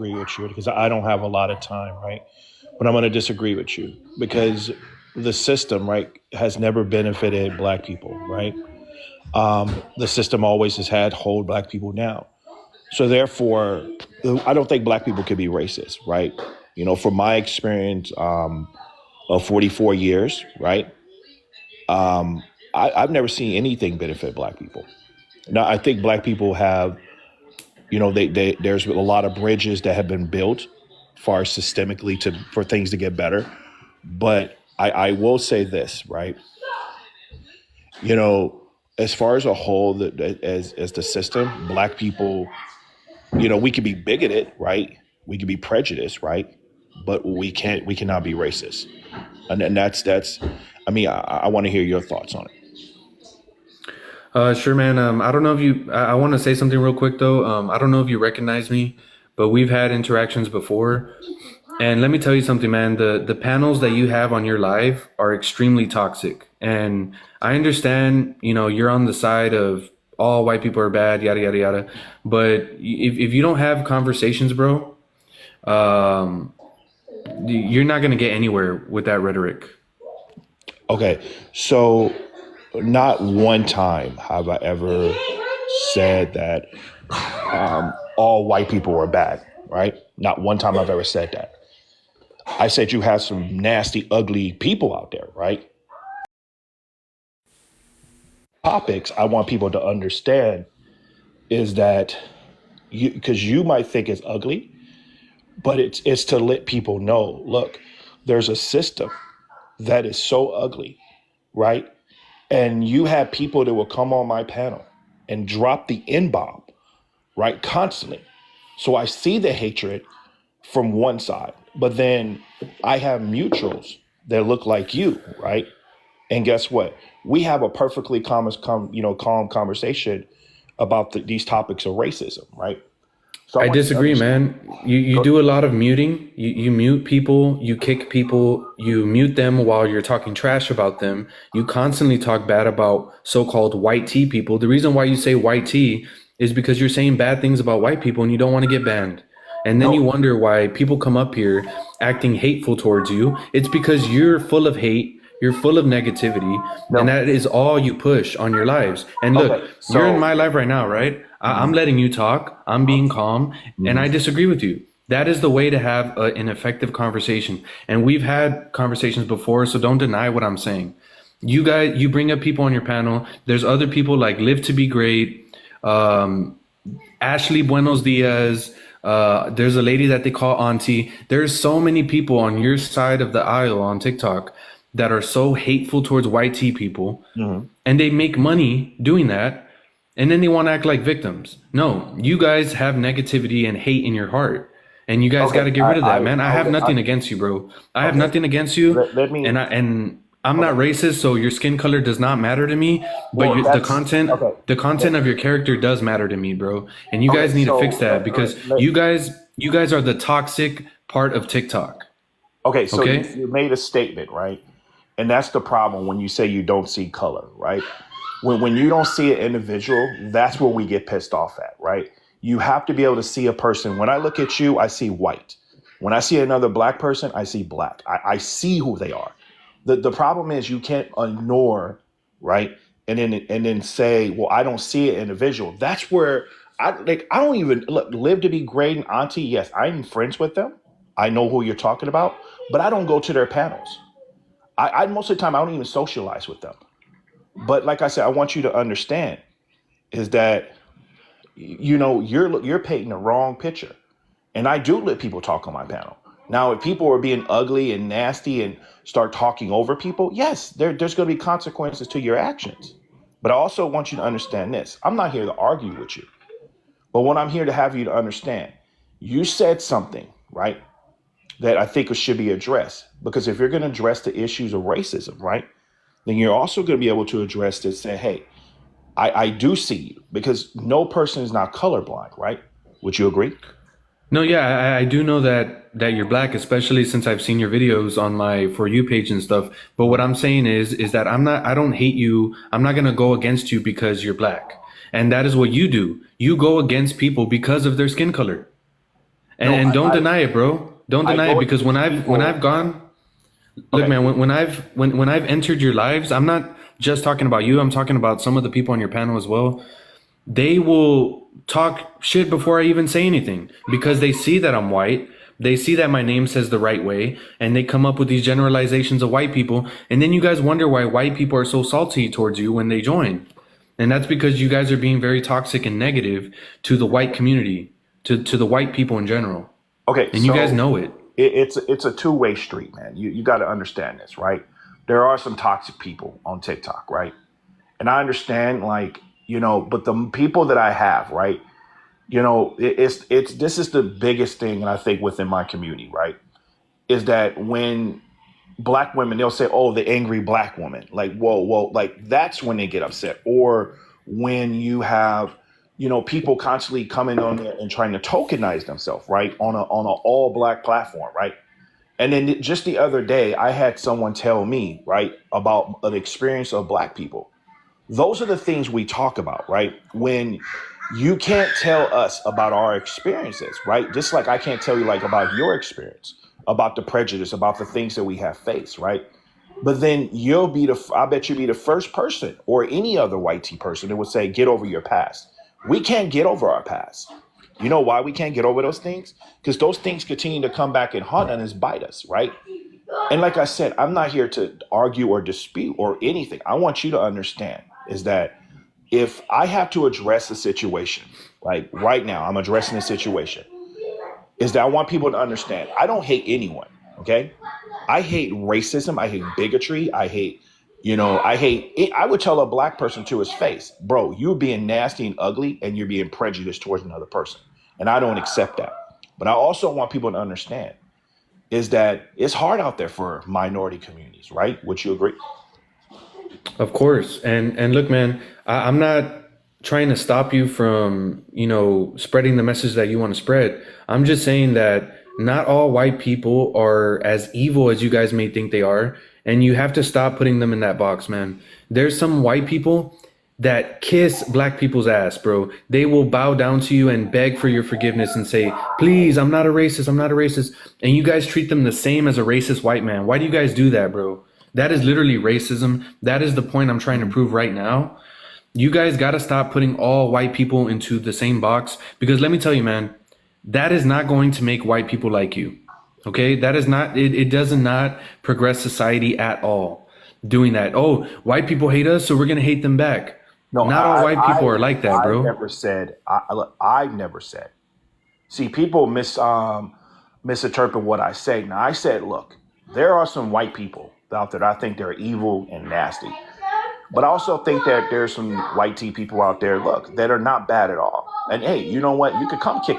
Agree with you because I don't have a lot of time, right? But I'm going to disagree with you because the system, right, has never benefited black people, right? The system always has had hold black people down. So therefore, I don't think black people can be racist, right? You know, from my experience of 44 years, right? I've never seen anything benefit black people. Now, I think black people have, you know, there's a lot of bridges that have been built far systemically to for things to get better. But I will say this, right? You know, as far as a whole, as the system, black people, you know, we can be bigoted, right? We can be prejudiced, right? But we cannot be racist, and that's. I mean, I want to hear your thoughts on it. Sure, man. I don't know if you. I want to say something real quick though. I don't know if you recognize me, but we've had interactions before. And let me tell you something, man. The panels that you have on your live are extremely toxic. And I understand, you know, you're on the side of all white people are bad, yada yada yada. But if you don't have conversations, bro, um, you're not gonna get anywhere with that rhetoric. Okay, so not one time have I ever said that all white people are bad, right? Not one time I've ever said that. I said you have some nasty, ugly people out there, right? Topics I want people to understand is that you because you might think it's ugly, but it's to let people know, look, there's a system that is so ugly, right? And you have people that will come on my panel and drop the N bomb, right? Constantly. So I see the hatred from one side, but then I have mutuals that look like you, right? And guess what? We have a perfectly calm conversation about these topics of racism, right? So I I want you to disagree, understand. man. You Go, do a lot of muting. You mute people, you kick people, you mute them while you're talking trash about them. You constantly talk bad about so-called white tea people. The reason why you say white tea is because you're saying bad things about white people and you don't want to get banned. And then you no, wonder why people come up here acting hateful towards you. It's because you're full of hate, you're full of negativity, and no. that is all you push on your lives. And look, Okay, you're in so my life right now, right? I'm letting you talk. I'm being calm, and I mhm. disagree with you. That is the way to have an effective conversation. And we've had conversations before, so don't deny what I'm saying. You guys, you bring up people on your panel. There's other people like Live to Be Great, um, Ashley Buenos Diaz. There's a lady that they call Auntie. There's so many people on your side of the aisle on TikTok that are so hateful towards white tea people, Mhm. and they make money doing that, and then they want to act like victims. No, you guys have negativity and hate in your heart, and you guys got Okay, to get rid of that, man. I have okay, nothing against you, bro. I have okay. nothing against you, Let me. and I'm not Okay. racist, so your skin color does not matter to me. But Well, that's okay. the Let- content of your character does matter to me, bro. And you Okay, guys need to fix so that because you guys are the toxic part of TikTok. okay, so Okay? you made a statement, right? And that's the problem when you say you don't see color, right? When you don't see an individual, that's where we get pissed off at, right? You have to be able to see a person. When I look at you, I see white. When I see another black person, I see black. I see who they are. The problem is you can't ignore, right? And then say, well, I don't see an individual. That's where I don't even live to be great and auntie. Yes, I'm friends with them. I know who you're talking about, but I don't go to their panels. I most of the time I don't even socialize with them. But like I said, I want you to understand is that you're painting the wrong picture. And I do let people talk on my panel. Now, if people are being ugly and nasty and start talking over people, yes, there's going to be consequences to your actions. But I also want you to understand this. I'm not here to argue with you. But what I'm here to have you to understand, you said something, right, that I think should be addressed. Because if you're going to address the issues of racism, right, then you're also going to be able to address this, say, hey, I do see you because no person is not colorblind, right? Would you agree? No, yeah, I do know that you're black, especially since I've seen your videos on my For You page and stuff. But what I'm saying is that I don't hate you. I'm not gonna go against you because you're black. And that is what you do. You go against people because of their skin color. And No, and don't I deny it, bro. Don't I deny it go because against when people. I've gone, look, Okay. man, when I've entered your lives, I'm not just talking about you. I'm talking about some of the people on your panel as well. They will talk shit before I even say anything because they see that I'm white. They see that my name says the right way, and they come up with these generalizations of white people. And then you guys wonder why white people are so salty towards you when they join. And that's because you guys are being very toxic and negative to the white community, to the white people in general. Okay. And you guys So know it. it's a two-way street, man. You got to understand this, right? There are some toxic people on TikTok, right? And I understand, like, but the people that I have, right? It's this is the biggest thing, and I think within my community, right, is that when black women, they'll say, "Oh, the angry black woman," like, whoa, like that's when they get upset, or when you have, people constantly coming on there and trying to tokenize themselves, right, on a all black platform, right. And then just the other day, I had someone tell me, right, about an experience of black people. Those are the things we talk about, right? When you can't tell us about our experiences, right? Just like I can't tell you like about your experience, about the prejudice, about the things that we have faced, right? But then I bet you'll be the first person or any other white tea person that would say, get over your past. We can't get over our past. You know why we can't get over those things? Because those things continue to come back and haunt us and bite us, right? And like I said, I'm not here to argue or dispute or anything. I want you to understand is that if I have to address a situation, like right now, I'm addressing a situation, is that I want people to understand I don't hate anyone. Okay. I hate racism. I hate bigotry. I hate it. I would tell a black person to his face, bro, you're being nasty and ugly and you're being prejudiced towards another person. And I don't accept that. But I also want people to understand is that it's hard out there for minority communities, right? Would you agree? Of course. And look, man, I'm not trying to stop you from, spreading the message that you want to spread. I'm just saying that not all white people are as evil as you guys may think they are. And you have to stop putting them in that box, man. There's some white people that kiss black people's ass, bro. They will bow down to you and beg for your forgiveness and say, please, I'm not a racist. I'm not a racist. And you guys treat them the same as a racist white man. Why do you guys do that, bro? That is literally racism. That is the point I'm trying to prove right now. You guys got to stop putting all white people into the same box because let me tell you, man, that is not going to make white people like you. Okay? That is not, it does not progress society at all doing that. Oh, white people hate us, so we're going to hate them back. No, Not all white people are like that, I bro. never said. I never said. See, people misinterpret what I say. Now, I said, look, there are some white people out there that I think they're evil and nasty. But I also think that there's some white tea people out there, look, that are not bad at all. And hey, you know what? You could come kick